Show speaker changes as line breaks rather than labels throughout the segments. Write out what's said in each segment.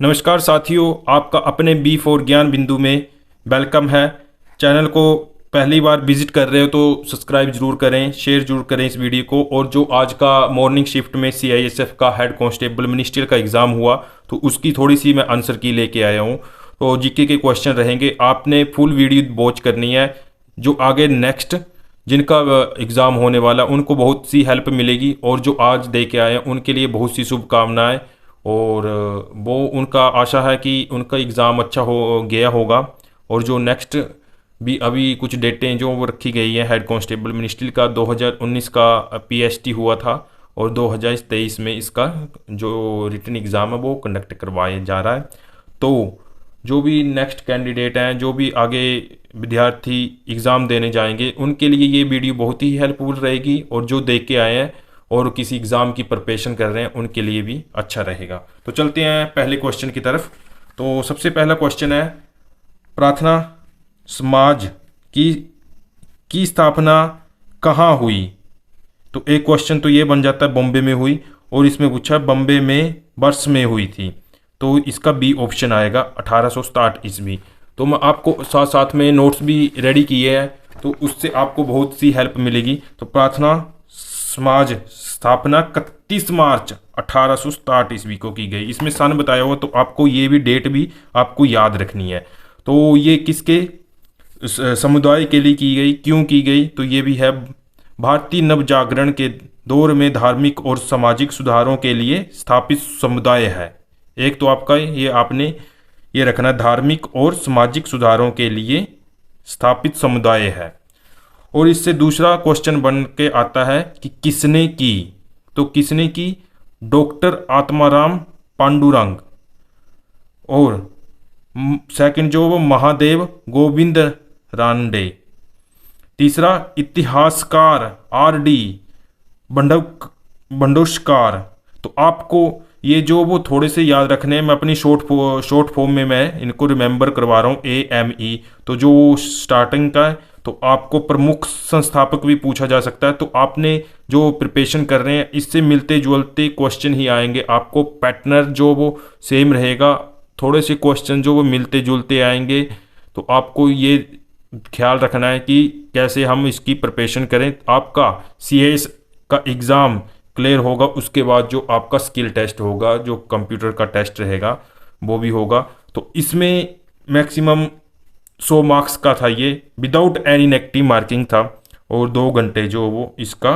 नमस्कार साथियों, आपका अपने B4 ज्ञान बिंदु में वेलकम है। चैनल को पहली बार विजिट कर रहे हो तो सब्सक्राइब जरूर करें, शेयर जरूर करें इस वीडियो को। और जो आज का मॉर्निंग शिफ्ट में CISF का हेड कांस्टेबल मिनिस्ट्रियल का एग्ज़ाम हुआ तो उसकी थोड़ी सी मैं आंसर की लेके आया हूँ। तो जीके के क्वेश्चन रहेंगे, आपने फुल वीडियो वॉच करनी है। जो आगे नेक्स्ट जिनका एग्ज़ाम होने वाला उनको बहुत सी हेल्प मिलेगी, और जो आज दे के आए हैं उनके लिए बहुत सी शुभकामनाएं। और वो उनका आशा है कि उनका एग्ज़ाम अच्छा हो गया होगा। और जो नेक्स्ट भी अभी कुछ डेटें जो वो रखी गई हैं, हेड कांस्टेबल मिनिस्ट्री का 2019 का PST हुआ था और 2023 में इसका जो रिटन एग्ज़ाम है वो कंडक्ट करवाया जा रहा है। तो जो भी नेक्स्ट कैंडिडेट हैं, जो भी आगे विद्यार्थी एग्ज़ाम देने जाएंगे, उनके लिए ये वीडियो बहुत ही हेल्पफुल रहेगी। और जो देख के आए हैं और किसी एग्ज़ाम की प्रिपरेशन कर रहे हैं उनके लिए भी अच्छा रहेगा। तो चलते हैं पहले क्वेश्चन की तरफ। तो सबसे पहला क्वेश्चन है, प्रार्थना समाज की स्थापना कहाँ हुई? तो एक क्वेश्चन तो ये बन जाता है बॉम्बे में हुई, और इसमें पूछा बॉम्बे में वर्ष में हुई थी। तो इसका बी ऑप्शन आएगा 1867 ईस्वी। तो मैं आपको साथ साथ में नोट्स भी रेडी किए हैं, तो उससे आपको बहुत सी हेल्प मिलेगी। तो प्रार्थना समाज स्थापना 31 मार्च 1867 ईस्वी को की गई। इसमें सन बताया हुआ, तो आपको ये भी डेट भी आपको याद रखनी है। तो ये किसके समुदाय के लिए की गई, क्यों की गई? तो ये भी है भारतीय नवजागरण के दौर में धार्मिक और सामाजिक सुधारों के लिए स्थापित समुदाय है। एक तो आपका ये आपने ये रखना, धार्मिक और सामाजिक सुधारों के लिए स्थापित समुदाय है। और इससे दूसरा क्वेश्चन बन के आता है कि किसने की? तो किसने की? डॉक्टर आत्माराम पांडुरंग। और सेकंड जो वो महादेव गोविंद रानडे। तीसरा इतिहासकार RD बंडोस्कार। तो आपको ये जो वो थोड़े से याद रखने हैं, मैं अपनी शॉर्ट फॉर्म में मैं इनको रिमेंबर करवा रहा हूँ, AME। तो जो स्टार्टिंग का है, तो आपको प्रमुख संस्थापक भी पूछा जा सकता है। तो आपने जो प्रिपरेशन कर रहे हैं इससे मिलते जुलते क्वेश्चन ही आएंगे। आपको पैटर्न जो वो सेम रहेगा, थोड़े से क्वेश्चन जो वो मिलते जुलते आएंगे। तो आपको ये ख्याल रखना है कि कैसे हम इसकी प्रिपरेशन करें। आपका CS का एग्ज़ाम क्लियर होगा, उसके बाद जो आपका स्किल टेस्ट होगा, जो कंप्यूटर का टेस्ट रहेगा वो भी होगा। तो इसमें मैक्सिमम 100 मार्क्स का था, ये विदाउट एनी नेगेटिव मार्किंग था, और 2 घंटे जो वो इसका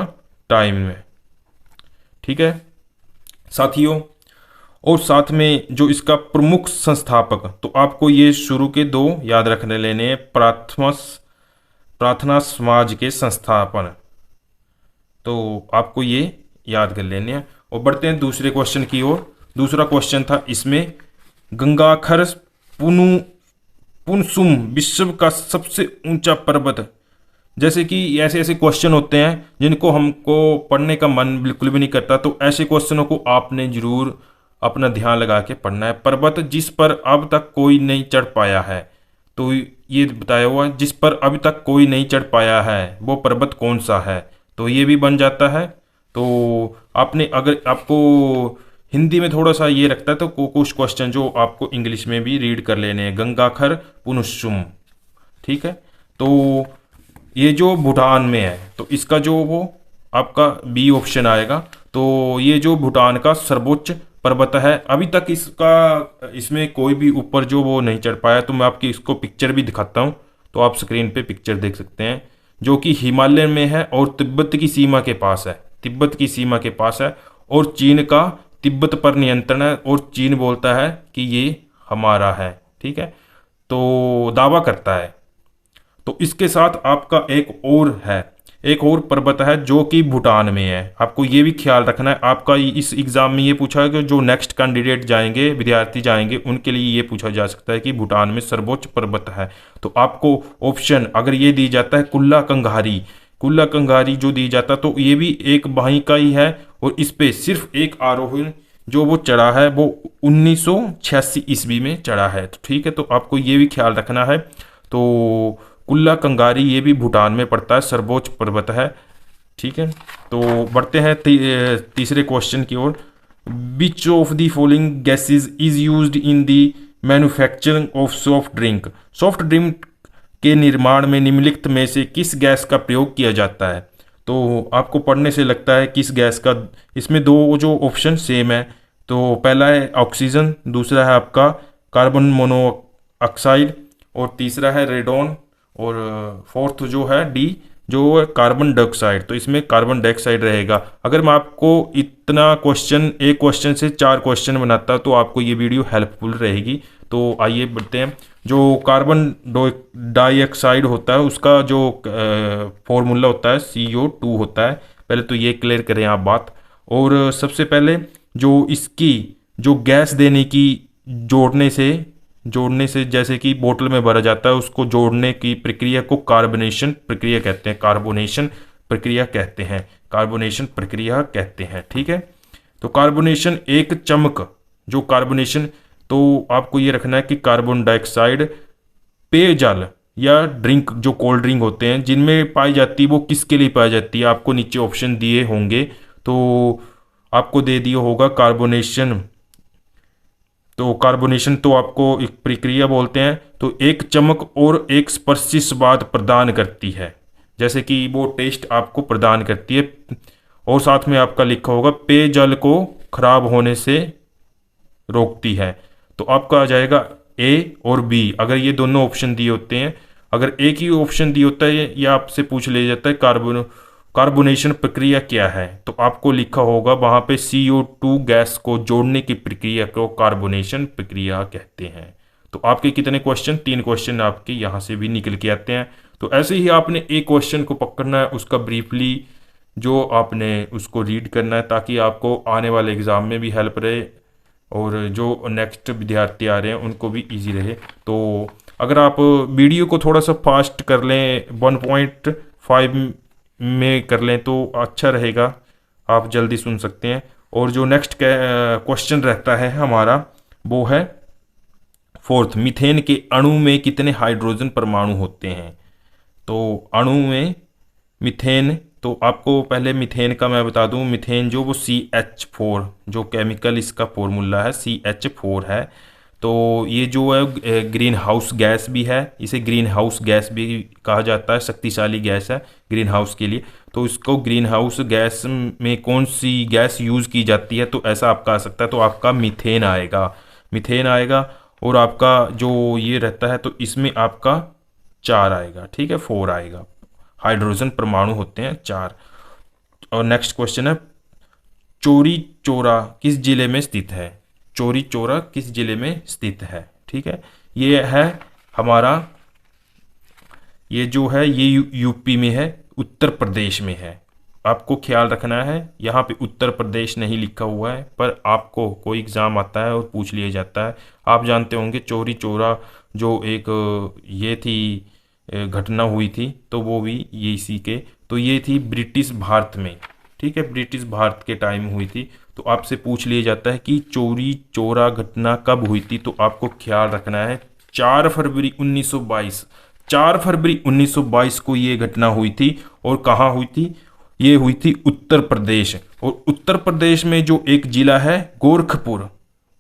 टाइम है। ठीक है साथियों, और साथ में जो इसका प्रमुख संस्थापक, तो आपको ये शुरू के 2 याद रखने लेने हैं। प्रार्थना समाज के संस्थापन, तो आपको ये याद कर लेने हैं। और बढ़ते हैं दूसरे क्वेश्चन की ओर। दूसरा क्वेश्चन था इसमें, गंगाखर पुनसुम विश्व का सबसे ऊंचा पर्वत। जैसे कि ऐसे ऐसे क्वेश्चन होते हैं जिनको हमको पढ़ने का मन बिल्कुल भी नहीं करता, तो ऐसे क्वेश्चनों को आपने जरूर अपना ध्यान लगा के पढ़ना है। पर्वत जिस पर अब तक कोई नहीं चढ़ पाया है। तो ये बताया हुआ, जिस पर अभी तक कोई नहीं चढ़ पाया है वो पर्वत कौन सा है? तो ये भी बन जाता है। तो आपने अगर आपको हिंदी में थोड़ा सा ये रखता है तो कुछ क्वेश्चन जो आपको इंग्लिश में भी रीड कर लेने हैं। गंगाखर पुनसुम, ठीक है। तो ये जो भूटान में है, तो इसका जो वो आपका बी ऑप्शन आएगा। तो ये जो भूटान का सर्वोच्च पर्वत है, अभी तक इसमें कोई भी ऊपर जो वो नहीं चढ़ पाया। तो मैं आपकी इसको पिक्चर भी दिखाता हूँ, तो आप स्क्रीन पे पिक्चर देख सकते हैं, जो कि हिमालय में है और तिब्बत की सीमा के पास है। तिब्बत की सीमा के पास है, और चीन का तिब्बत पर नियंत्रण है, और चीन बोलता है कि ये हमारा है। ठीक है, तो दावा करता है। तो इसके साथ आपका एक और पर्वत है जो कि भूटान में है। आपको ये भी ख्याल रखना है। आपका इस एग्ज़ाम में ये पूछा है कि जो नेक्स्ट कैंडिडेट जाएंगे, विद्यार्थी जाएंगे, उनके लिए ये पूछा जा सकता है कि भूटान में सर्वोच्च पर्वत है। तो आपको ऑप्शन अगर ये दी जाता है कुल्ला कंगारी जो दी जाता, तो ये भी एक वहीं का ही है, और इस पे सिर्फ एक आरोहण जो वो चढ़ा है वो 1986 ईस्वी में चढ़ा है। तो ठीक है, तो आपको ये भी ख्याल रखना है। तो कुल्ला कंगारी ये भी भूटान में पड़ता है, सर्वोच्च पर्वत है। ठीक है, तो बढ़ते हैं तीसरे क्वेश्चन की ओर। Which of the following gases is used in the manufacturing of soft drink. Soft drink के निर्माण में निम्नलिखित में से किस गैस का प्रयोग किया जाता है। तो आपको पढ़ने से लगता है किस गैस का, इसमें दो जो ऑप्शन सेम है। तो पहला है ऑक्सीजन, दूसरा है आपका कार्बन मोनोऑक्साइड और तीसरा है रेडोन और फोर्थ जो है डी जो है कार्बन डाइऑक्साइड। तो इसमें कार्बन डाइऑक्साइड रहेगा। अगर मैं आपको इतना क्वेश्चन, एक क्वेश्चन से 4 क्वेश्चन बनाता तो आपको ये वीडियो हेल्पफुल रहेगी। तो आइए बढ़ते हैं। जो कार्बन डाइऑक्साइड होता है उसका जो फॉर्मूला होता है CO2 होता है। पहले तो ये क्लियर करें आप बात। और सबसे पहले जो इसकी जो गैस देने की जोड़ने से जैसे कि बोतल में भरा जाता है उसको जोड़ने की प्रक्रिया को कार्बोनेशन प्रक्रिया कहते हैं। कार्बोनेशन प्रक्रिया कहते हैं। कार्बोनेशन प्रक्रिया कहते हैं। ठीक है। तो कार्बोनेशन एक चमक, जो कार्बोनेशन, तो आपको ये रखना है कि कार्बन डाइऑक्साइड पेयजल या ड्रिंक, जो कोल्ड ड्रिंक होते हैं जिनमें पाई जाती है वो किसके लिए पाई जाती है। आपको नीचे ऑप्शन दिए होंगे तो आपको दे दिया होगा कार्बोनेशन। तो कार्बोनेशन तो आपको एक प्रक्रिया बोलते हैं। तो एक चमक और एक स्पर्शी स्वाद प्रदान करती है, जैसे कि वो टेस्ट आपको प्रदान करती है। और साथ में आपका लिखा होगा पेयजल को खराब होने से रोकती है। तो आपका आ जाएगा ए और बी, अगर ये दोनों ऑप्शन दिए होते हैं। अगर एक ही ऑप्शन दिया होता है या आपसे पूछ लिया जाता है कार्बोनेशन प्रक्रिया क्या है, तो आपको लिखा होगा वहाँ पे CO2 गैस को जोड़ने की प्रक्रिया को कार्बोनेशन प्रक्रिया कहते हैं। तो आपके कितने क्वेश्चन, 3 क्वेश्चन आपके यहाँ से भी निकल के आते हैं। तो ऐसे ही आपने एक क्वेश्चन को पकड़ना है, उसका ब्रीफली जो आपने उसको रीड करना है ताकि आपको आने वाले एग्ज़ाम में भी हेल्प रहे और जो नेक्स्ट विद्यार्थी आ रहे हैं उनको भी इजी रहे। तो अगर आप वीडियो को थोड़ा सा फास्ट कर लें, 1.5 में कर लें तो अच्छा रहेगा, आप जल्दी सुन सकते हैं। और जो नेक्स्ट क्वेश्चन रहता है हमारा वो है 4th, मीथेन के अणु में कितने हाइड्रोजन परमाणु होते हैं। तो अणु में मीथेन, तो आपको पहले मीथेन का मैं बता दूं, मीथेन जो वो CH4 जो केमिकल इसका फॉर्मूला है CH4 है। तो ये जो है ग्रीन हाउस गैस भी है, इसे ग्रीन हाउस गैस भी कहा जाता है, शक्तिशाली गैस है ग्रीन हाउस के लिए। तो इसको ग्रीन हाउस गैस में कौन सी गैस यूज़ की जाती है, तो ऐसा आपका आ सकता है। तो आपका मीथेन आएगा, मीथेन आएगा। और आपका जो ये रहता है तो इसमें आपका 4 आएगा, ठीक है, 4 आएगा। हाइड्रोजन परमाणु होते हैं 4। और नेक्स्ट क्वेश्चन है चौरी चौरा किस जिले में स्थित है। चौरी चौरा किस जिले में स्थित है, ठीक है। ये है हमारा, ये जो है ये यूपी में है, उत्तर प्रदेश में है। आपको ख्याल रखना है यहाँ पे उत्तर प्रदेश नहीं लिखा हुआ है, पर आपको कोई एग्ज़ाम आता है और पूछ लिया जाता है। आप जानते होंगे चौरी चौरा जो एक ये थी घटना हुई थी, तो वो भी ये इसी के, तो ये थी ब्रिटिश भारत में, ठीक है, ब्रिटिश भारत के टाइम हुई थी। तो आपसे पूछ लिया जाता है कि चौरी चौरा घटना कब हुई थी, तो आपको ख्याल रखना है 4 फरवरी 1922। 4 फरवरी 1922 को ये घटना हुई थी। और कहाँ हुई थी, ये हुई थी उत्तर प्रदेश। और उत्तर प्रदेश में जो एक जिला है गोरखपुर,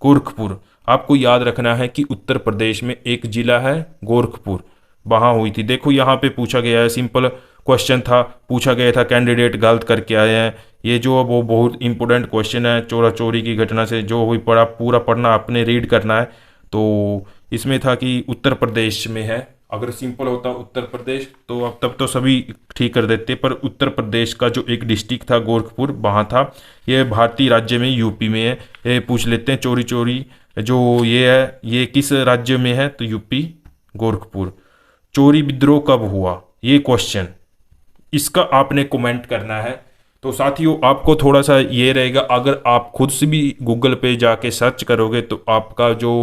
गोरखपुर, आपको याद रखना है कि उत्तर प्रदेश में एक जिला है गोरखपुर, वहाँ हुई थी। देखो यहाँ पे पूछा गया है, सिंपल क्वेश्चन था, पूछा गया था कैंडिडेट गलत करके आए हैं। ये जो वो बहुत इंपॉर्टेंट क्वेश्चन है, चोरा चोरी की घटना से जो हुई पढ़ा पूरा पढ़ना आपने रीड करना है। तो इसमें था कि उत्तर प्रदेश में है। अगर सिंपल होता उत्तर प्रदेश तो अब तब तो सभी ठीक कर देते, पर उत्तर प्रदेश का जो एक डिस्ट्रिक्ट था गोरखपुर वहाँ था। ये भारतीय राज्य में यूपी में है। ये पूछ लेते हैं चोरी चोरी जो ये है ये किस राज्य में है, तो यूपी गोरखपुर। चोरी विद्रोह कब हुआ, ये क्वेश्चन, इसका आपने कमेंट करना है। तो साथियों आपको थोड़ा सा ये रहेगा, अगर आप खुद से भी गूगल पे जाके सर्च करोगे तो आपका जो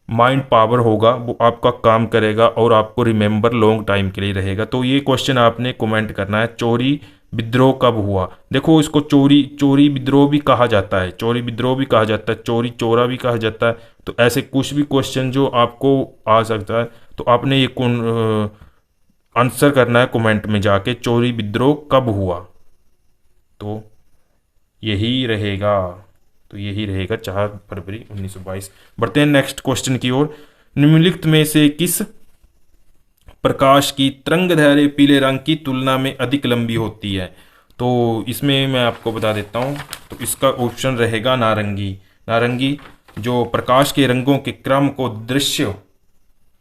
माइंड पावर होगा वो आपका काम करेगा और आपको रिमेंबर लॉन्ग टाइम के लिए रहेगा। तो ये क्वेश्चन आपने कमेंट करना है, चोरी विद्रोह कब हुआ। देखो इसको चोरी चोरी विद्रोह भी कहा जाता है, चोरी विद्रोह भी कहा जाता है, चोरी चोरा भी कहा जाता है। तो ऐसे कुछ भी क्वेश्चन जो आपको आ सकता है, तो आपने ये कौन आंसर करना है कमेंट में जाके, चोरी विद्रोह कब हुआ। तो यही रहेगा। तो यही रहेगा 4 फरवरी 1922। बढ़ते हैं नेक्स्ट क्वेश्चन की ओर। निम्नलिखित में से किस प्रकाश की तरंगदैर्घ्य पीले रंग की तुलना में अधिक लंबी होती है? तो इसमें मैं आपको बता देता हूँ। तो इसका ऑप्शन रहेगा नारंगी। नारंगी जो प्रकाश के रंगों के क्रम को दृश्य,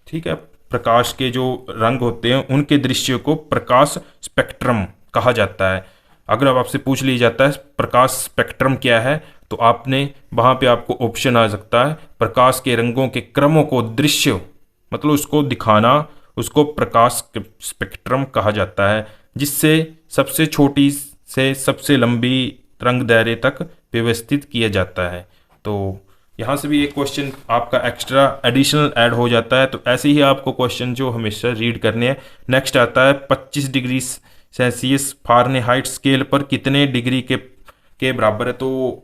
ठीक है, प्रकाश के जो रंग होते हैं उनके दृश्य को प्रकाश स्पेक्ट्रम कहा जाता है। अगर अब आपसे पूछ लिया जाता है प्रकाश स्पेक्ट्रम क्या है, तो आपने वहाँ पे आपको ऑप्शन आ सकता है प्रकाश के रंगों के क्रमों को दृश्य, मतलब उसको दिखाना, उसको प्रकाश स्पेक्ट्रम कहा जाता है, जिससे सबसे छोटी से सबसे लंबी तरंग दैर्घ्य तक व्यवस्थित किया जाता है। तो यहाँ से भी एक क्वेश्चन आपका एक्स्ट्रा एडिशनल ऐड हो जाता है। तो ऐसे ही आपको क्वेश्चन जो हमेशा रीड करने हैं। नेक्स्ट आता है 25 डिग्री सेल्सियस फ़ारेनहाइट स्केल पर कितने डिग्री के बराबर है? तो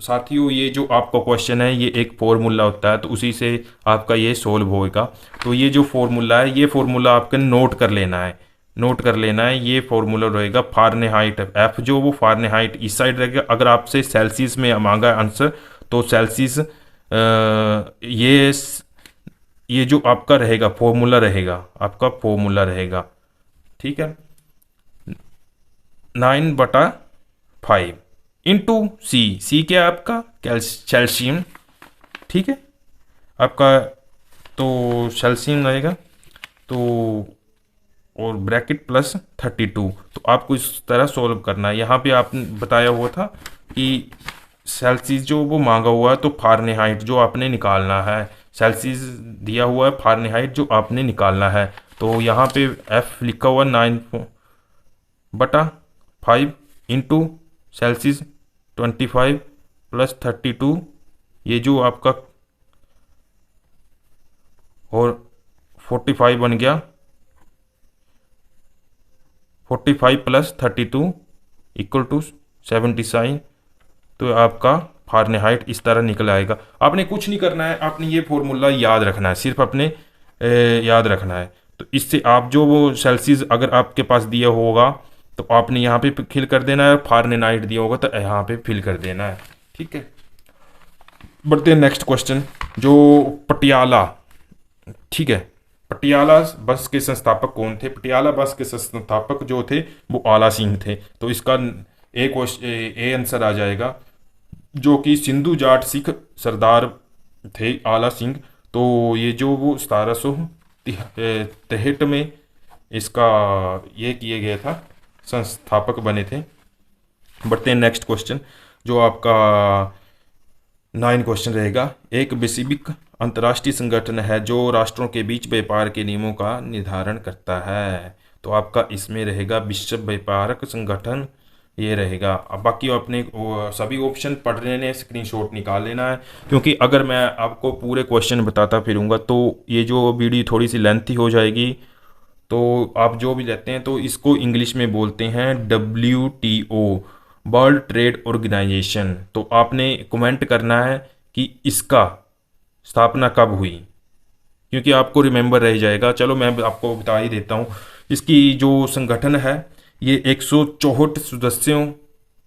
साथियों ये जो आपका क्वेश्चन है ये एक फॉर्मूला होता है, तो उसी से आपका ये सोल्व होएगा। तो ये जो फॉर्मूला है ये फॉर्मूला आपके नोट कर लेना है, नोट कर लेना है। ये फॉर्मूला रहेगा फ़ारेनहाइट, एफ जो वो फ़ारेनहाइट इस साइड रहेगा। अगर आपसे सेल्सियस में मांगा आंसर तो सेल्सियस ये जो आपका रहेगा फॉर्मूला रहेगा, आपका फॉर्मूला रहेगा, ठीक है, 9/5 इंटू सी क्या है आपका कैल्शियम, ठीक है आपका, तो सेल्सियम रहेगा। तो और ब्रैकेट प्लस 32। तो आपको इस तरह सॉल्व करना है। यहाँ पे आपने बताया हुआ था कि सेल्सियस जो वो मांगा हुआ है तो फ़ारेनहाइट जो आपने निकालना है, सेल्सियस दिया हुआ है, फ़ारेनहाइट जो आपने निकालना है। तो यहाँ पे एफ लिखा हुआ 9/5 इंटू सेल्सियस 25 प्लस 32, ये जो आपका और 45 बन गया, 45 प्लस 32 इक्वल टू 77। तो आपका फ़ारेनहाइट इस तरह निकल आएगा। आपने कुछ नहीं करना है, आपने ये फॉर्मूला याद रखना है, सिर्फ अपने याद रखना है। तो इससे आप जो वो सेल्सियस अगर आपके पास दिया होगा तो आपने यहाँ पे फिल कर देना है, फ़ारेनहाइट दिया होगा तो यहाँ पे फिल कर देना है, ठीक है। बढ़ते हैं नेक्स्ट क्वेश्चन। जो पटियाला, ठीक है, पटियाला बस के संस्थापक कौन थे? पटियाला बस के संस्थापक जो थे वो आला सिंह थे। तो इसका ए आंसर आ जाएगा, जो कि सिंधु जाट सिख सरदार थे आला सिंह। तो ये जो वो 1763 में इसका ये किए गया था, संस्थापक बने थे। बढ़ते हैं नेक्स्ट क्वेश्चन, जो आपका 9 क्वेश्चन रहेगा। एक वैश्विक अंतर्राष्ट्रीय संगठन है जो राष्ट्रों के बीच व्यापार के नियमों का निर्धारण करता है। तो आपका इसमें रहेगा विश्व व्यापारक संगठन, ये रहेगा। अब बाकी अपने सभी ऑप्शन पढ़ लेने, स्क्रीनशॉट निकाल लेना है, क्योंकि अगर मैं आपको पूरे क्वेश्चन बताता फिरूंगा तो ये जो वीडियो थोड़ी सी लेंथी हो जाएगी। तो आप जो भी लेते हैं तो इसको इंग्लिश में बोलते हैं WTO, वर्ल्ड ट्रेड ऑर्गेनाइजेशन। तो आपने कमेंट करना है कि इसका स्थापना कब हुई, क्योंकि आपको रिमेंबर रह जाएगा। चलो मैं आपको बता ही देता हूँ। इसकी जो संगठन है ये 164 सदस्यों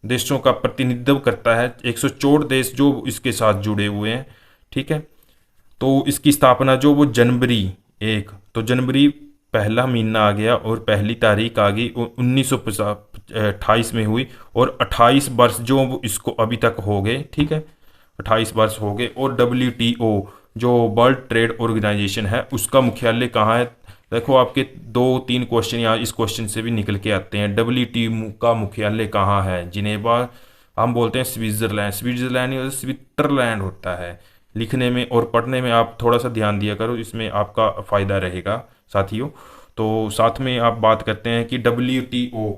देशों का प्रतिनिधित्व करता है। 164 देश जो इसके साथ जुड़े हुए हैं, ठीक है। तो इसकी स्थापना जो वो जनवरी 1, तो जनवरी पहला महीना आ गया और पहली तारीख आ गई 1928 में हुई, और 28 वर्ष जो इसको अभी तक हो गए, ठीक है, 28 वर्ष हो गए। और WTO जो वर्ल्ड ट्रेड ऑर्गेनाइजेशन है उसका मुख्यालय कहाँ है? देखो आपके 2-3 क्वेश्चन यहाँ इस क्वेश्चन से भी निकल के आते हैं। WTO का मुख्यालय कहाँ है? जिनेवा, हम बोलते हैं स्विट्ज़रलैंड, स्विट्ज़रलैंड या स्विट्ज़रलैंड होता है। लिखने में और पढ़ने में आप थोड़ा सा ध्यान दिया करो, इसमें आपका फ़ायदा रहेगा साथियों। तो साथ में आप बात करते हैं कि WTO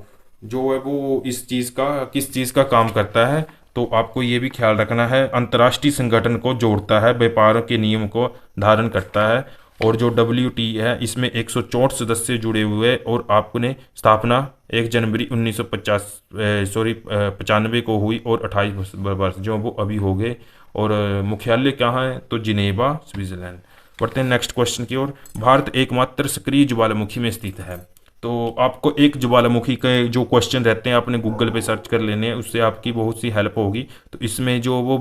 जो है वो इस चीज़ का किस चीज़ का काम करता है। तो आपको ये भी ख्याल रखना है, अंतर्राष्ट्रीय संगठन को जोड़ता है, व्यापार के नियम को धारण करता है। और जो WTO है इसमें 164 सदस्य जुड़े हुए हैं, और आपने स्थापना 1 जनवरी 1995 को हुई, और 28 वर्ष जो वो अभी हो गए। और मुख्यालय कहाँ है? तो जिनेवा, स्विट्ज़रलैंड। बढ़ते हैं नेक्स्ट क्वेश्चन की ओर। भारत एकमात्र सक्रिय ज्वालामुखी में स्थित है। तो आपको एक ज्वालामुखी के जो क्वेश्चन रहते हैं आपने गूगल पे सर्च कर लेने हैं, उससे आपकी बहुत सी हेल्प होगी। तो इसमें जो वो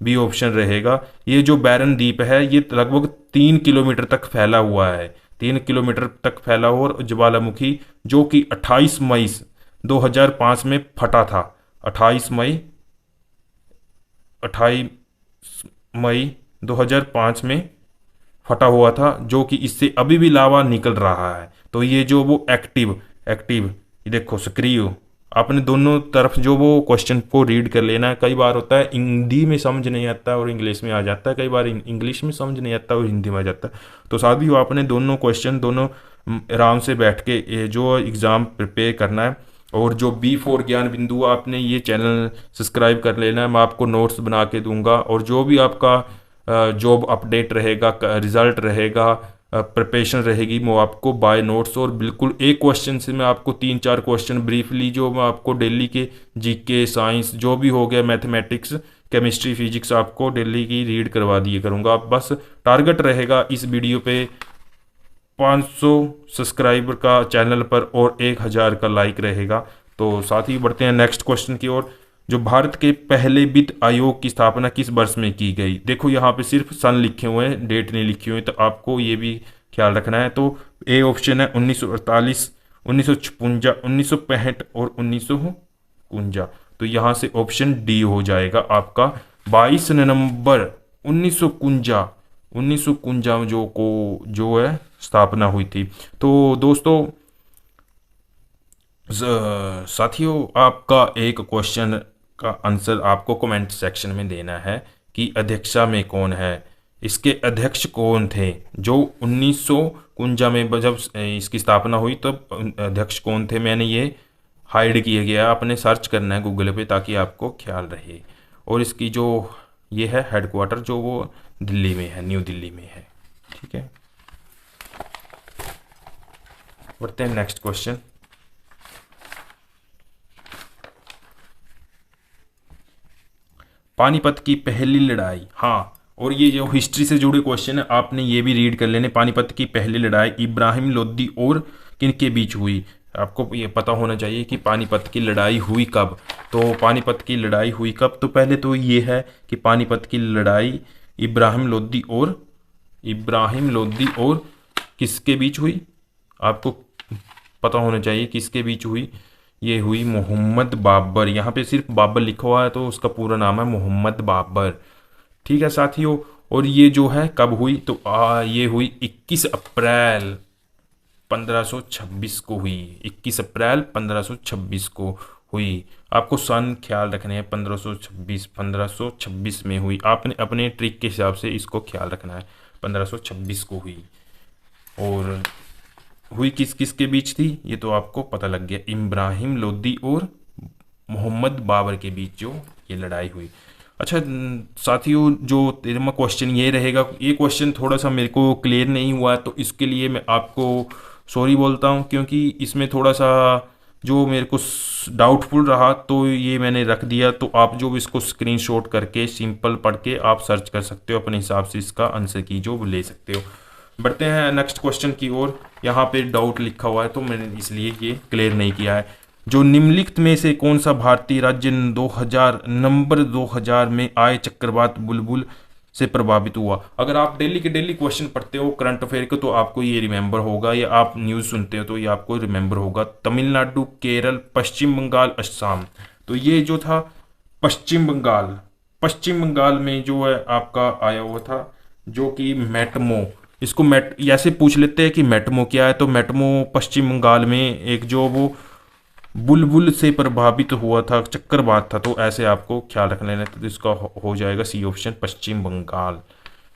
बी ऑप्शन रहेगा। ये जो बैरन द्वीप है ये लगभग 3 किलोमीटर तक फैला हुआ है, 3 किलोमीटर तक फैला हुआ, और ज्वालामुखी जो कि 28 मई 2005 में फटा था। 28 मई 2005 में फटा हुआ था, जो कि इससे अभी भी लावा निकल रहा है। तो ये जो वो एक्टिव एक्टिव ये देखो सक्रिय, आपने दोनों तरफ जो वो क्वेश्चन को रीड कर लेना है। कई बार होता है हिंदी में समझ नहीं आता और इंग्लिश में आ जाता है, कई बार इंग्लिश में समझ नहीं आता और हिंदी में आ जाता है। तो साथियों आपने दोनों क्वेश्चन दोनों आराम से बैठ के ये जो एग्ज़ाम प्रिपेयर करना है। और जो B4 ज्ञान बिंदु, आपने ये चैनल सब्सक्राइब कर लेना है। मैं आपको नोट्स बना के दूंगा, और जो भी आपका जॉब अपडेट रहेगा, रिजल्ट रहेगा, प्रिपरेशन रहेगी, वो आपको बाय नोट्स, और बिल्कुल एक क्वेश्चन से मैं आपको 3-4 क्वेश्चन ब्रीफली जो मैं आपको डेली के जीके, साइंस जो भी हो गया, मैथमेटिक्स, केमिस्ट्री, फिजिक्स आपको डेली की रीड करवा दिए करूँगा। बस टारगेट रहेगा इस वीडियो पे 500 सब्सक्राइबर का चैनल पर, और 1000 का लाइक रहेगा। तो साथ ही बढ़ते हैं नेक्स्ट क्वेश्चन की ओर। जो भारत के पहले वित्त आयोग की स्थापना किस वर्ष में की गई? देखो यहाँ पे सिर्फ सन लिखे हुए हैं, डेट नहीं लिखी हुई, तो आपको ये भी ख्याल रखना है। तो ए ऑप्शन है 1948, 1956, 1965 और 1951। तो यहाँ से ऑप्शन डी हो जाएगा आपका। 22 नवंबर 1951, 1951 में जो है स्थापना हुई थी। तो दोस्तों साथियों आपका एक क्वेश्चन का आंसर आपको कमेंट सेक्शन में देना है कि अध्यक्षा में कौन है। इसके अध्यक्ष कौन थे? जो 1951 में जब इसकी स्थापना हुई तब अध्यक्ष कौन थे, मैंने ये हाइड किया गया, आपने सर्च करना है गूगल पे ताकि आपको ख्याल रहे। और इसकी जो ये है हेडक्वार्टर जो वो दिल्ली में है, न्यू दिल्ली में है। ठीक है, बढ़ते हैं नेक्स्ट क्वेश्चन। पानीपत की पहली लड़ाई, हाँ, और ये जो हिस्ट्री से जुड़े क्वेश्चन है आपने ये भी रीड कर लेने। पानीपत की पहली लड़ाई इब्राहिम लोदी और किन के बीच हुई? आपको ये पता होना चाहिए कि पानीपत की लड़ाई हुई कब। तो पानीपत की लड़ाई हुई कब? तो पहले तो ये है कि पानीपत की लड़ाई इब्राहिम लोदी और किसके बीच हुई? आपको पता होना चाहिए किसके बीच हुई। ये हुई मोहम्मद बाबर। यहाँ पे सिर्फ बाबर लिखा हुआ है, तो उसका पूरा नाम है मोहम्मद बाबर। ठीक है साथियों, और ये जो है कब हुई? तो ये हुई 21 अप्रैल 1526 को हुई। 21 अप्रैल 1526 को हुई। आपको सन ख्याल रखने हैं, 1526 में हुई। आपने अपने ट्रिक के हिसाब से इसको ख्याल रखना है। 1526 को हुई, और हुई किस किस के बीच थी ये तो आपको पता लग गया। इब्राहिम लोदी और मोहम्मद बाबर के बीच जो ये लड़ाई हुई। अच्छा साथियों, जो 13वां क्वेश्चन ये रहेगा। ये क्वेश्चन थोड़ा सा मेरे को क्लियर नहीं हुआ, तो इसके लिए मैं आपको सॉरी बोलता हूँ, क्योंकि इसमें थोड़ा सा जो मेरे को डाउटफुल रहा तो ये मैंने रख दिया। तो आप जो इसको स्क्रीनशॉट करके सिंपल पढ़ के आप सर्च कर सकते हो, अपने हिसाब से इसका आंसर की जो ले सकते हो। बढ़ते हैं नेक्स्ट क्वेश्चन की ओर। यहाँ पे डाउट लिखा हुआ है तो मैंने इसलिए ये क्लियर नहीं किया है। जो निम्नलिखित में से कौन सा भारतीय राज्य 2000 में आए चक्रवात बुलबुल से प्रभावित हुआ? अगर आप डेली के डेली क्वेश्चन पढ़ते हो करंट अफेयर के, तो आपको ये रिमेंबर होगा, या आप न्यूज़ सुनते हो तो ये आपको रिमेंबर होगा। तमिलनाडु, केरल, पश्चिम बंगाल, असम। तो ये जो था पश्चिम बंगाल में जो है आपका आया हुआ था, जो कि मेटमो। इसको ऐसे पूछ लेते हैं कि मेटमो क्या है, तो मेटमो पश्चिम बंगाल में एक जो वो बुलबुल से प्रभावित हुआ था, चक्रवात था। तो ऐसे आपको ख्याल रख लेना। तो इसका हो जाएगा सी ऑप्शन, पश्चिम बंगाल।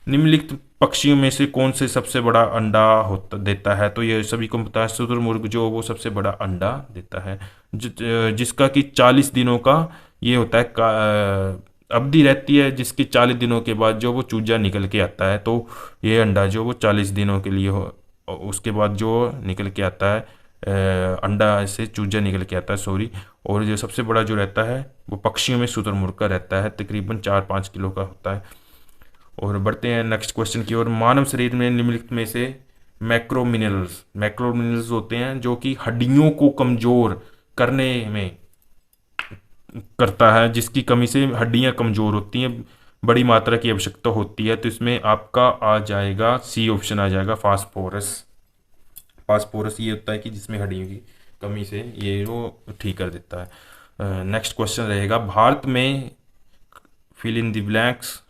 निम्नलिखित पक्षियों में से कौन से सबसे बड़ा अंडा देता है? तो ये सभी को पता है, शुतुरमुर्ग जो वो सबसे बड़ा अंडा देता है, जिसका कि 40 दिनों का ये होता है अवधि रहती है, जिसकी 40 दिनों के बाद जो वो चूजा निकल के आता है। तो ये अंडा जो वो 40 दिनों के लिए हो, उसके बाद जो निकल के आता है अंडा से चूजा निकल के आता है, सॉरी। और जो सबसे बड़ा जो रहता है वो पक्षियों में शुतुरमुर्ग का रहता है, तकरीबन 4-5 किलो का होता है। और बढ़ते हैं नेक्स्ट क्वेश्चन की ओर। मानव शरीर में निम्नलिखित में से मैक्रो मिनरल्स होते हैं जो कि हड्डियों को कमज़ोर करने में करता है, जिसकी कमी से हड्डियां कमज़ोर होती हैं, बड़ी मात्रा की आवश्यकता होती है। तो इसमें आपका आ जाएगा सी ऑप्शन आ जाएगा, फास्फोरस। फास्फोरस ये होता है कि जिसमें हड्डियों की कमी से ये वो ठीक कर देता है। नेक्स्ट क्वेश्चन रहेगा, भारत में फिल इन द ब्लैंक्स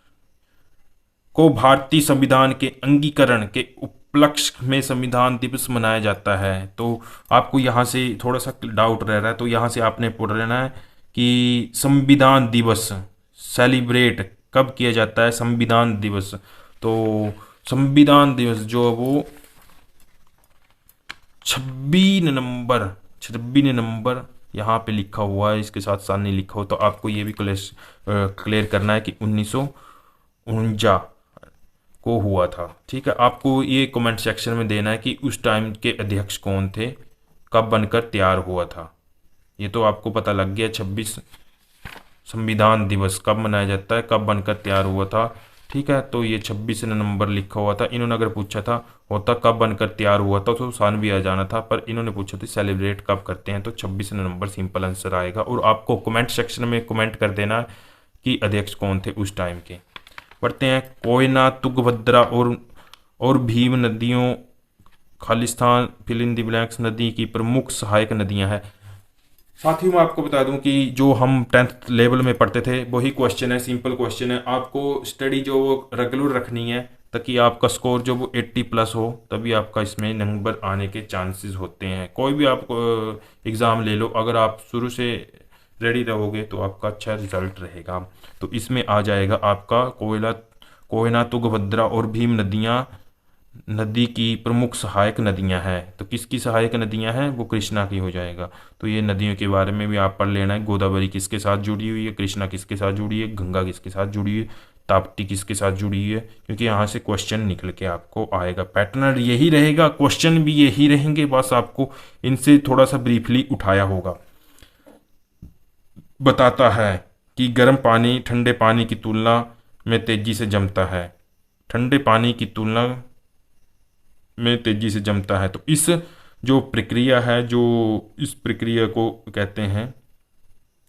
को भारतीय संविधान के अंगीकरण के उपलक्ष्य में संविधान दिवस मनाया जाता है। तो आपको यहाँ से थोड़ा सा डाउट रह रहा है, तो यहाँ से आपने पढ़ लेना है कि संविधान दिवस सेलिब्रेट कब किया जाता है। संविधान दिवस, तो संविधान दिवस जो वो 26 नवंबर यहाँ पे लिखा हुआ है, इसके साथ साथ नहीं लिखा हो, तो आपको ये भी क्लियर करना है कि 1949 को हुआ था। ठीक है, आपको ये कमेंट सेक्शन में देना है कि उस टाइम के अध्यक्ष कौन थे, कब बनकर तैयार हुआ था। ये तो आपको पता लग गया, 26 संविधान दिवस कब मनाया जाता है, कब बनकर तैयार हुआ था। ठीक है, तो ये 26 नवंबर लिखा हुआ था। इन्होंने अगर पूछा था होता कब बनकर तैयार हुआ था तो सन भी आ जाना था, पर इन्होंने पूछा था सेलिब्रेट कब करते हैं, तो 26 नवंबर सिंपल आंसर आएगा। और आपको कमेंट सेक्शन में कमेंट कर देना कि अध्यक्ष कौन थे उस टाइम के। बढ़ते हैं, कोयना, तुंगभद्रा और भीम नदियों Khalistan fill in the blanks नदी की प्रमुख सहायक नदियां हैं। साथियों मैं आपको बता दूं कि जो हम 10th लेवल में पढ़ते थे वही क्वेश्चन है, सिंपल क्वेश्चन है। आपको स्टडी जो वो रेगुलर रखनी है ताकि आपका स्कोर जो वो 80+ हो, तभी आपका इसमें नंबर आने के चांसेस होते हैं। कोई भी आप एग्ज़ाम ले लो, अगर आप शुरू से रेडी रहोगे तो आपका अच्छा रिजल्ट रहेगा। तो इसमें आ जाएगा आपका कोयना, तुंगभद्रा और भीम नदी की प्रमुख सहायक नदियां हैं। तो किसकी सहायक नदियां हैं, वो कृष्णा की हो जाएगा। तो ये नदियों के बारे में भी आप पढ़ लेना है। गोदावरी किसके साथ जुड़ी हुई है, कृष्णा किसके साथ जुड़ी है, गंगा किसके साथ जुड़ी है, ताप्ती किसके साथ जुड़ी है, क्योंकि यहाँ से क्वेश्चन निकल के आपको आएगा। पैटर्न यही रहेगा, क्वेश्चन भी यही रहेंगे, बस आपको इनसे थोड़ा सा ब्रीफली उठाया होगा। बताता है कि गर्म पानी ठंडे पानी की तुलना में तेजी से जमता है, ठंडे पानी की तुलना में तेजी से जमता है। तो इस जो प्रक्रिया है, जो इस प्रक्रिया को कहते हैं,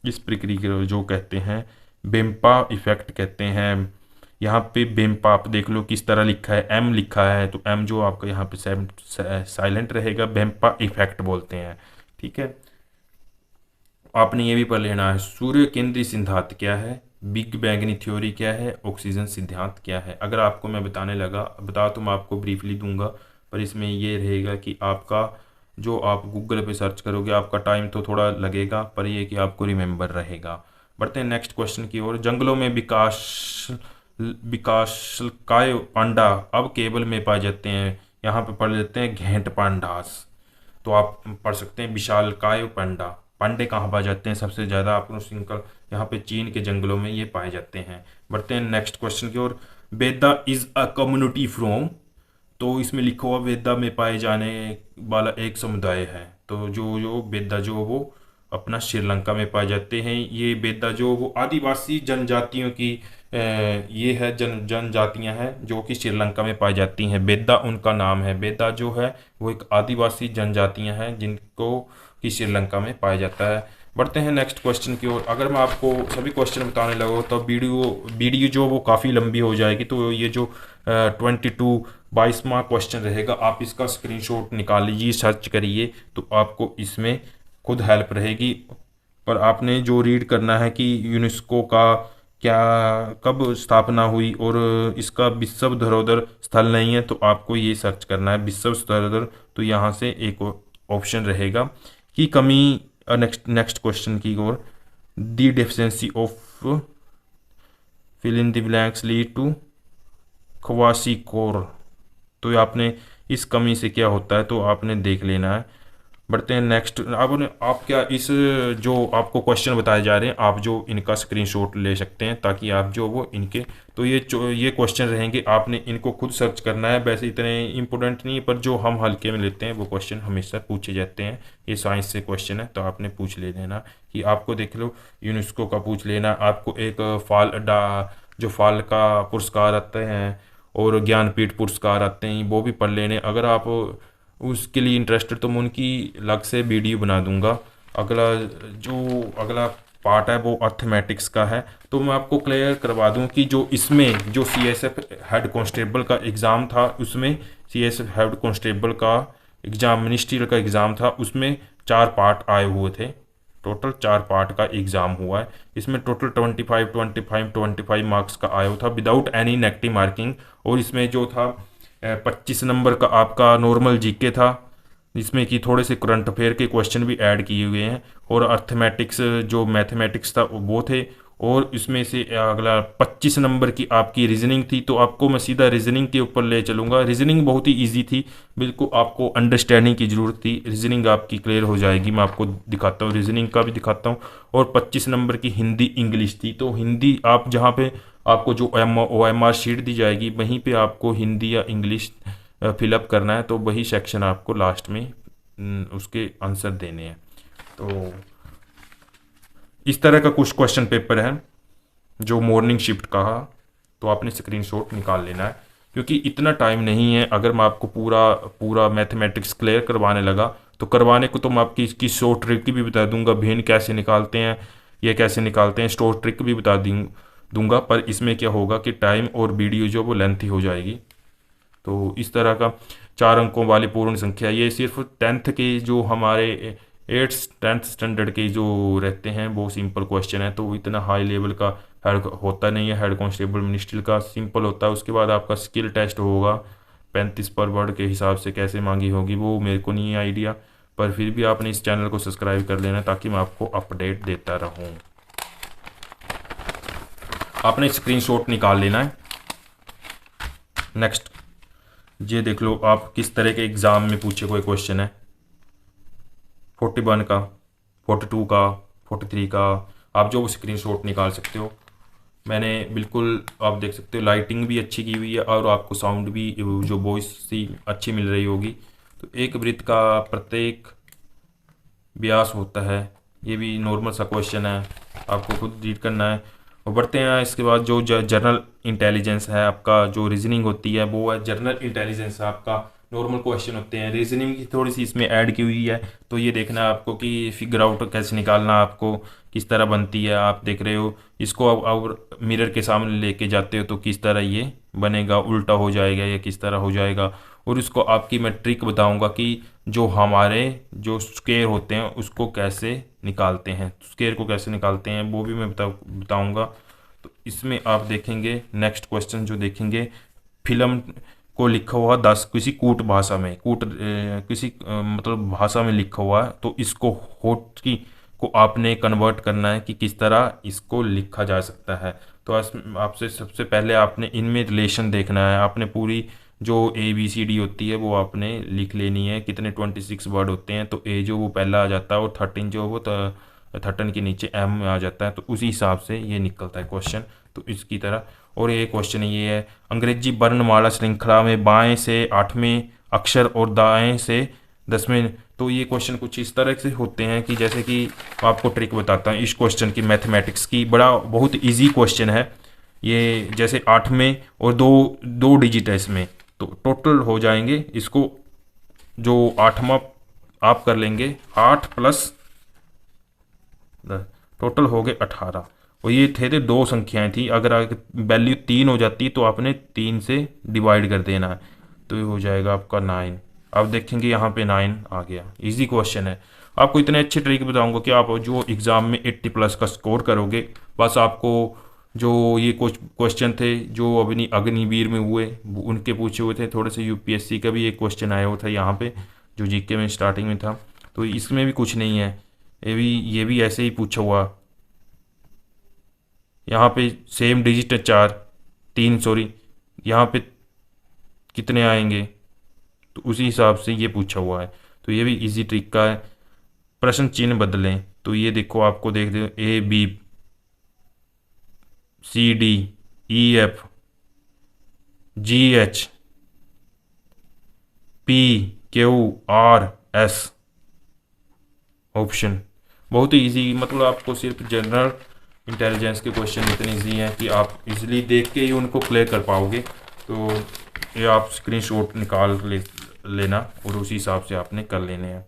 इस प्रक्रिया को जो कहते हैं बेम्पा इफेक्ट कहते हैं। यहाँ पे बेम्पा आप देख लो किस तरह लिखा है, एम लिखा है, तो एम जो आपका यहाँ पे साइलेंट रहेगा, बेम्पा इफेक्ट बोलते हैं। ठीक है, आपने ये भी पढ़ लेना है सूर्य केंद्रीय सिद्धांत क्या है, बिग बैंगनी थ्योरी क्या है, ऑक्सीजन सिद्धांत क्या है। अगर आपको मैं बताने लगा बता तो मैं आपको ब्रीफली दूंगा, पर इसमें ये रहेगा कि आपका जो आप गूगल पे सर्च करोगे आपका टाइम तो थोड़ा लगेगा, पर ये कि आपको रिमेंबर रहेगा। बढ़ते हैं नेक्स्ट क्वेश्चन की ओर। जंगलों में विकासकाय पांडा अब केवल में पाए जाते हैं। यहाँ पे पढ़ लेते हैं घेंट पांडास। तो आप पढ़ सकते हैं विशालकाय पांडा। पांडे कहाँ पाए जाते हैं सबसे ज़्यादा, आपको सिंपल यहाँ पे चीन के जंगलों में ये पाए जाते हैं। बढ़ते हैं नेक्स्ट क्वेश्चन की ओर। वेदा इज अ कम्युनिटी फ्रॉम, तो इसमें लिखा हुआ वेदा में पाए जाने वाला एक समुदाय है। तो जो वेदा जो वो अपना श्रीलंका में पाए जाते हैं। ये वेदा जो वो आदिवासी जनजातियों की ये है जनजातियां हैं जो कि श्रीलंका में पाई जाती हैं। वेदा उनका नाम है। वेदा जो है वो एक आदिवासी जनजातियां हैं जिनको कि श्रीलंका में पाया जाता है। बढ़ते हैं नेक्स्ट क्वेश्चन की ओर। अगर मैं आपको सभी क्वेश्चन बताने लगूँ तो वीडियो जो वो काफ़ी लंबी हो जाएगी। तो ये जो 22वां क्वेश्चन रहेगा, आप इसका स्क्रीनशॉट निकाल लीजिए, सर्च करिए, तो आपको इसमें खुद हेल्प रहेगी। पर आपने जो रीड करना है कि यूनेस्को का क्या कब स्थापना हुई और इसका विश्व धरोहर स्थल नहीं है, तो आपको ये सर्च करना है विश्व धरोहर। तो यहाँ से एक ऑप्शन रहेगा कि कमी। नेक्स्ट क्वेश्चन की ओर। The deficiency of fill in the blanks lead to kwashiorkor, तो आपने इस कमी से क्या होता है तो आपने देख लेना है। बढ़ते हैं नेक्स्ट। आप क्या इस जो आपको क्वेश्चन बताए जा रहे हैं आप जो इनका स्क्रीनशॉट ले सकते हैं ताकि आप जो वो इनके तो ये क्वेश्चन रहेंगे, आपने इनको खुद सर्च करना है। वैसे इतने इंपॉर्टेंट नहीं है, पर जो हम हल्के में लेते हैं वो क्वेश्चन हमेशा पूछे जाते हैं। ये साइंस से क्वेश्चन है तो आपने पूछ ले लेना कि आपको देख लो यूनेस्को का पूछ लेना। आपको एक जो फाल का पुरस्कार आते हैं और ज्ञानपीठ पुरस्कार आते हैं, वो भी पढ़ लेने। अगर आप उसके लिए इंटरेस्टेड तो मैं उनकी अलग से वीडियो बना दूंगा। अगला पार्ट है वो अर्थमेटिक्स का है। तो मैं आपको क्लियर करवा दूं कि जो इसमें जो CSF हेड कांस्टेबल का एग्ज़ाम था, उसमें CSF हेड कांस्टेबल का एग्ज़ाम, मिनिस्ट्रियल का एग्ज़ाम था, उसमें 4 पार्ट आए हुए थे। टोटल 4 पार्ट का एग्ज़ाम हुआ है। इसमें टोटल 25 मार्क्स का आया हुआ था विदाउट एनी नेगेटिव मार्किंग। और इसमें जो था 25 नंबर का आपका नॉर्मल जीके था, जिसमें कि थोड़े से करंट अफेयर के क्वेश्चन भी ऐड किए हुए हैं। और अर्थमेटिक्स जो मैथमेटिक्स था वो थे। और इसमें से अगला 25 नंबर की आपकी रीजनिंग थी। तो आपको मैं सीधा रीजनिंग के ऊपर ले चलूँगा। रीजनिंग बहुत ही इजी थी, बिल्कुल आपको अंडरस्टैंडिंग की ज़रूरत थी। रीजनिंग आपकी क्लियर हो जाएगी। मैं आपको दिखाता हूँ, रीजनिंग का भी दिखाता हूँ। और 25 नंबर की हिंदी इंग्लिश थी। तो हिंदी आप जहाँ पे आपको जो OMR शीट दी जाएगी, वहीं पे आपको हिंदी या इंग्लिश फिलअप करना है। तो वही सेक्शन आपको लास्ट में उसके आंसर देने हैं। तो इस तरह का कुछ क्वेश्चन पेपर है जो मॉर्निंग शिफ्ट का। तो आपने स्क्रीनशॉट निकाल लेना है, क्योंकि इतना टाइम नहीं है। अगर मैं आपको पूरा मैथमेटिक्स क्लियर करवाने लगा तो करवाने को तो मैं आपकी इसकी शॉर्ट ट्रिक भी बता दूंगा, भिन्न कैसे निकालते हैं, ये कैसे निकालते हैं, शॉर्ट ट्रिक भी बता दूंगा। पर इसमें क्या होगा कि टाइम और वीडियो जो वो लेंथी हो जाएगी। तो इस तरह का 4 अंकों वाली पूर्ण संख्या, ये सिर्फ 10th के जो हमारे 10th स्टैंडर्ड के जो रहते हैं वो सिंपल क्वेश्चन है। तो इतना हाई लेवल का हेड होता नहीं है। हेड कांस्टेबल मिनिस्ट्रियल का सिंपल होता है। उसके बाद आपका स्किल टेस्ट होगा 35 पर वर्ड के हिसाब से, कैसे मांगी होगी वो मेरे को नहीं है आइडिया। पर फिर भी आपने इस चैनल को सब्सक्राइब कर लेना ताकि मैं आपको अपडेट देता रहूँ। आपने स्क्रीनशॉट निकाल लेना है। नेक्स्ट ये देख लो आप किस तरह के एग्ज़ाम में पूछे कोई क्वेश्चन है। 41 का, 42 का, 43 का, आप जो स्क्रीनशॉट निकाल सकते हो। मैंने बिल्कुल, आप देख सकते हो लाइटिंग भी अच्छी की हुई है और आपको साउंड भी जो वॉइस सी अच्छी मिल रही होगी। तो एक वृत्त का प्रत्येक व्यास होता है, ये भी नॉर्मल सा क्वेश्चन है, आपको खुद रीड करना है। और बढ़ते हैं इसके बाद जो जनरल इंटेलिजेंस है आपका, जो रीजनिंग होती है वो है जनरल इंटेलिजेंस आपका। नॉर्मल क्वेश्चन होते हैं, रीजनिंग की थोड़ी सी इसमें ऐड की हुई है। तो ये देखना है आपको कि फिगर आउट कैसे निकालना, आपको किस तरह बनती है। आप देख रहे हो इसको अब मिरर के सामने लेके जाते हो तो किस तरह ये बनेगा, उल्टा हो जाएगा या किस तरह हो जाएगा। और इसको आपकी मैं ट्रिक बताऊंगा कि जो हमारे जो स्क्वायर होते हैं उसको कैसे निकालते हैं, स्क्वायर को कैसे निकालते हैं वो भी मैं बताऊंगा। तो इसमें आप देखेंगे नेक्स्ट क्वेश्चन जो देखेंगे, फिल्म को लिखा हुआ 10 किसी कूट भाषा में, किसी मतलब भाषा में लिखा हुआ है। तो इसको होट की को आपने कन्वर्ट करना है कि किस तरह इसको लिखा जा सकता है। तो आपसे सबसे पहले आपने इनमें रिलेशन देखना है। आपने पूरी जो ABCD होती है वो आपने लिख लेनी है। कितने 26 वर्ड होते हैं, तो A जो वो पहला आ जाता है और 13 जो वो 13 के नीचे M आ जाता है। तो उसी हिसाब से ये निकलता है क्वेश्चन। तो इसकी तरह और ये क्वेश्चन ये है, अंग्रेजी वर्णमाला श्रृंखला में बाएं से 8वें अक्षर और दाएं से 10वें। तो ये क्वेश्चन कुछ इस तरह से होते हैं कि जैसे कि आपको ट्रिक बताता हूँ इस क्वेश्चन की, मैथमेटिक्स की, बहुत इजी क्वेश्चन है ये। जैसे 8वें और दो डिजिट है इसमें, तो टोटल हो जाएंगे इसको, जो 8वां आप कर लेंगे 8 प्लस 10, टोटल हो गए 18। और ये थे 2 संख्याएं थी, अगर वैल्यू 3 हो जाती तो आपने 3 से डिवाइड कर देना है। तो ये हो जाएगा आपका 9। अब देखेंगे यहाँ पे 9 आ गया। इजी क्वेश्चन है। आपको इतने अच्छे ट्रिक बताऊंगा कि आप जो एग्ज़ाम में 80 प्लस का स्कोर करोगे। बस आपको जो ये कुछ क्वेश्चन थे जो अग्निवीर में हुए उनके पूछे हुए थे, थोड़े से UPSC का भी एक क्वेश्चन आया हुआ था यहाँ पे जो GK में स्टार्टिंग में था। तो इसमें भी कुछ नहीं है, ये भी ऐसे ही पूछा हुआ। यहाँ पे सेम डिजिट है 3 सॉरी, यहाँ पे कितने आएंगे तो उसी हिसाब से ये पूछा हुआ है। तो ये भी इजी ट्रिक का है। प्रश्न चिन्ह बदलें, तो ये देखो आपको देख दो A B C D E F G H P Q R S option. बहुत ही इजी, मतलब आपको सिर्फ जनरल इंटेलिजेंस के क्वेश्चन इतने ईजी हैं कि आप इजीली देख के ही उनको क्लियर कर पाओगे। तो ये आप स्क्रीनशॉट निकाल लेना और उसी हिसाब से आपने कर लेने हैं।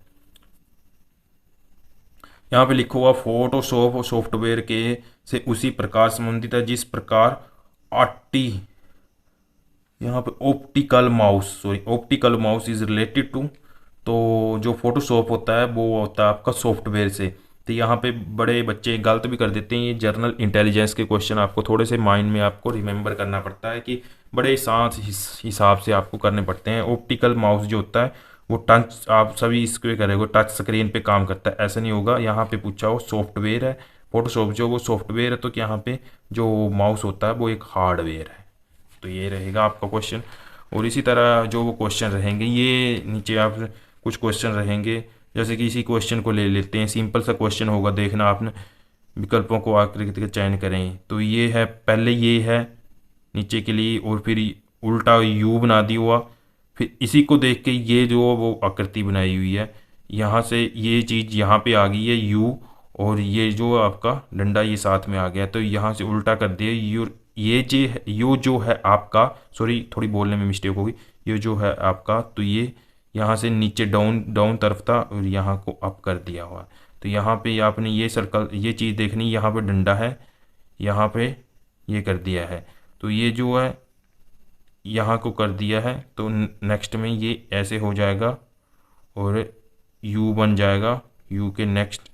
यहाँ पे लिखा हुआ फोटोशॉप सॉफ्टवेयर के से उसी प्रकार संबंधित है जिस प्रकार आटी, यहाँ पे optical mouse is related to. तो जो फोटोशॉप होता है वो होता है आपका सॉफ्टवेयर से। तो यहाँ पे बड़े बच्चे गलत भी कर देते हैं। ये जनरल इंटेलिजेंस के क्वेश्चन आपको थोड़े से माइंड में आपको रिमेंबर करना पड़ता है कि बड़े शांत हिसाब से आपको करने पड़ते हैं। ऑप्टिकल माउस जो होता है वो टच, आप सभी इस पे करेंगे टच स्क्रीन पे काम करता है, ऐसा नहीं होगा। यहाँ पे पूछा हो सॉफ्टवेयर है, फोटोशॉप जो वो सॉफ्टवेयर है, तो यहाँ पे जो माउस होता है वो एक हार्डवेयर है। तो ये रहेगा आपका क्वेश्चन। और इसी तरह जो वो क्वेश्चन रहेंगे, ये नीचे आप कुछ क्वेश्चन रहेंगे, जैसे कि इसी क्वेश्चन को ले लेते हैं। सिंपल सा क्वेश्चन होगा, देखना आपने विकल्पों को आकृति का चयन करें। तो ये है, पहले ये है नीचे के लिए और फिर उल्टा यू बना दिया हुआ, फिर इसी को देख के ये जो वो आकृति बनाई हुई है, यहाँ से ये चीज़ यहाँ पे आ गई है यू, और ये जो आपका डंडा ये साथ में आ गया, तो यहाँ से उल्टा कर दिया यू। ये जो है आपका, सॉरी थोड़ी बोलने में मिस्टेक होगी, ये जो है आपका, तो ये यहाँ से नीचे डाउन डाउन तरफ था और यहाँ को अप कर दिया हुआ। तो यहाँ पे आपने ये सर्कल, ये चीज़ देखनी, यहाँ पे डंडा है, यहाँ पे ये कर दिया है, तो ये जो है यहाँ को कर दिया है। तो नेक्स्ट में ये ऐसे हो जाएगा और यू बन जाएगा, यू के नेक्स्ट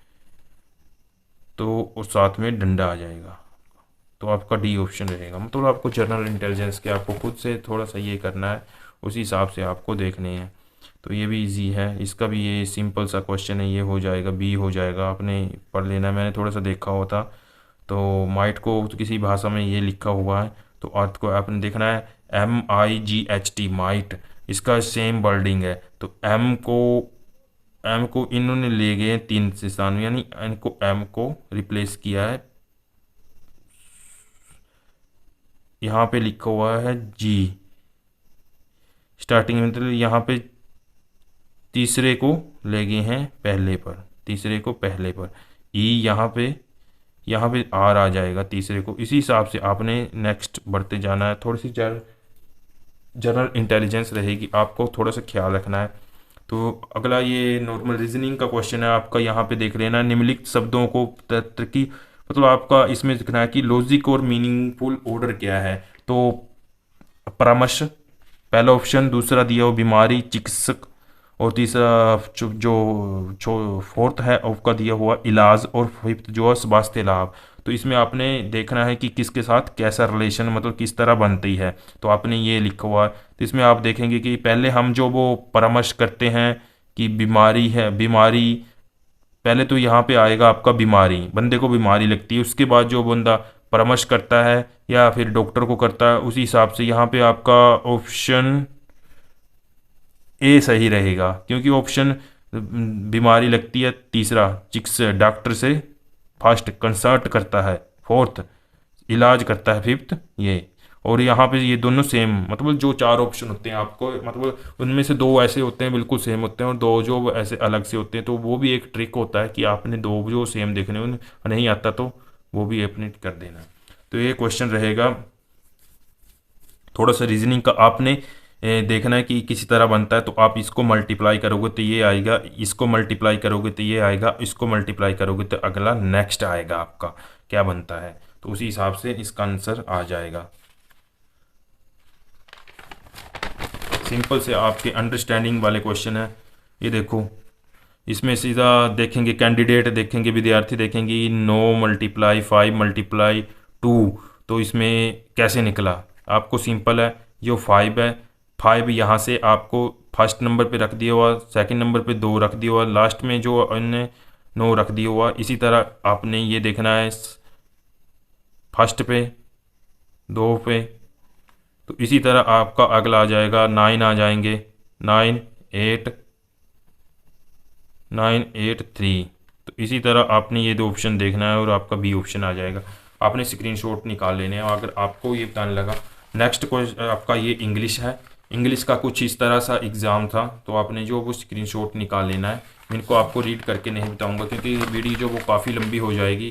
तो और साथ में डंडा आ जाएगा। तो आपका डी ऑप्शन रहेगा। मतलब आपको जनरल इंटेलिजेंस के आपको खुद से थोड़ा सा ये करना है, उसी हिसाब से आपको देखने हैं। तो ये भी इजी है, इसका भी ये सिंपल सा क्वेश्चन है, ये हो जाएगा, बी हो जाएगा, आपने पढ़ लेना है। मैंने थोड़ा सा देखा हुआ था। तो माइट को तो किसी भाषा में ये लिखा हुआ है, तो अर्थ को आपने देखना है MIGHT माइट, इसका सेम वर्डिंग है। तो एम को इन्होंने ले गए 3 से स्थान में, यानी इनको एम को रिप्लेस किया है। यहाँ पे लिखा हुआ है जी स्टार्टिंग में, मतलब यहाँ पे तीसरे को ले गए हैं पहले पर, तीसरे को पहले पर। ई यहाँ पे आर आ जाएगा तीसरे को। इसी हिसाब से आपने नेक्स्ट बढ़ते जाना है। थोड़ी सी जनरल इंटेलिजेंस रहेगी, आपको थोड़ा सा ख्याल रखना है। तो अगला ये नॉर्मल रीजनिंग का क्वेश्चन है आपका, यहाँ पे देख लेना। निम्नलिखित शब्दों को तरकीब, मतलब आपका इसमें दिखना है कि लॉजिक और मीनिंगफुल ऑर्डर क्या है। तो परामर्श पहला ऑप्शन, दूसरा दिया हो बीमारी चिकित्सक, और तीसरा जो फोर्थ है आपका दिया हुआ इलाज, और फिफ्थ जो है स्वास्थ्य लाभ। तो इसमें आपने देखना है कि किसके साथ कैसा रिलेशन, मतलब किस तरह बनती है। तो आपने ये लिखा हुआ है। तो इसमें आप देखेंगे कि पहले हम जो वो परामर्श करते हैं कि बीमारी है, बीमारी पहले तो यहाँ पे आएगा आपका बीमारी, बंदे को बीमारी लगती है, उसके बाद जो बंदा परामर्श करता है या फिर डॉक्टर को करता है, उसी हिसाब से यहाँ पे आपका ऑप्शन ए सही रहेगा, क्योंकि ऑप्शन बीमारी लगती है, तीसरा चिकित्सा डॉक्टर से फर्स्ट कंसल्ट करता है, फोर्थ इलाज करता है, फिफ्थ ये। और यहाँ पे ये दोनों सेम, मतलब जो 4 ऑप्शन होते हैं आपको, मतलब उनमें से 2 ऐसे होते हैं बिल्कुल सेम होते हैं और 2 जो ऐसे अलग से होते हैं। तो वो भी एक ट्रिक होता है कि आपने 2 जो सेम देखने, उन नहीं आता तो वो भी अपने कर देना। तो ये क्वेश्चन रहेगा। थोड़ा सा रीजनिंग का आपने देखना है कि किसी तरह बनता है। तो आप इसको मल्टीप्लाई करोगे तो ये आएगा, इसको मल्टीप्लाई करोगे तो ये आएगा, इसको मल्टीप्लाई करोगे तो अगला नेक्स्ट आएगा आपका क्या बनता है। तो उसी हिसाब से इसका आंसर आ जाएगा। सिंपल से आपके अंडरस्टैंडिंग वाले क्वेश्चन है। ये देखो, इसमें सीधा देखेंगे कैंडिडेट देखेंगे, विद्यार्थी देखेंगे 9 × 5 × 2, तो इसमें कैसे निकला। आपको सिंपल है, जो 5 है, 5 यहाँ से आपको फर्स्ट नंबर पे रख दिया हुआ, सेकंड नंबर पे 2 रख दिया हुआ, लास्ट में जो इन्हें 9 रख दिया हुआ। इसी तरह आपने ये देखना है फर्स्ट पे 2 पे, तो इसी तरह आपका अगला आ जाएगा 9 आ जाएंगे, 9 8 9 8 3। तो इसी तरह आपने ये 2 ऑप्शन देखना है और आपका बी ऑप्शन आ जाएगा। आपने स्क्रीनशॉट निकाल लेने हैं अगर आपको ये बताने लगा। नेक्स्ट क्वेश्चन आपका ये इंग्लिश है। इंग्लिश का कुछ इस तरह सा एग्ज़ाम था, तो आपने जो वो स्क्रीनशॉट निकाल लेना है। इनको आपको रीड करके नहीं बताऊंगा क्योंकि वीडियो जो वो काफ़ी लंबी हो जाएगी।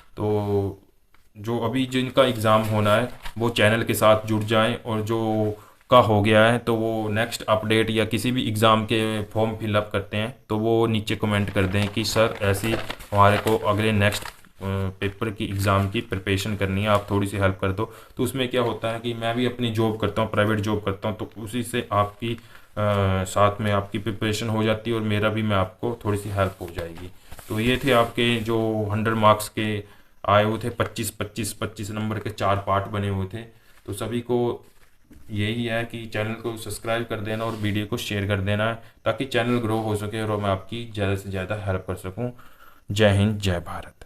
तो जो अभी जिनका एग्ज़ाम होना है वो चैनल के साथ जुड़ जाएं, और जो का हो गया है तो वो नेक्स्ट अपडेट या किसी भी एग्ज़ाम के फॉर्म फिलअप करते हैं तो वो नीचे कमेंट कर दें कि सर ऐसी हमारे को अगले नेक्स्ट पेपर की एग्ज़ाम की प्रिपरेशन करनी है, आप थोड़ी सी हेल्प कर दो। तो उसमें क्या होता है कि मैं भी अपनी जॉब करता हूँ, प्राइवेट जॉब करता हूँ, तो उसी से आपकी साथ में आपकी प्रिपरेशन हो जाती है और मेरा भी, मैं आपको थोड़ी सी हेल्प हो जाएगी। तो ये थे आपके जो 100 मार्क्स के आए हुए थे, 25 नंबर के 4 पार्ट बने हुए थे। तो सभी को यही है कि चैनल को सब्सक्राइब कर देना और वीडियो को शेयर कर देना है, ताकि चैनल ग्रो हो सके और मैं आपकी ज़्यादा से ज़्यादा हेल्प कर सकूं। जय हिंद, जय भारत।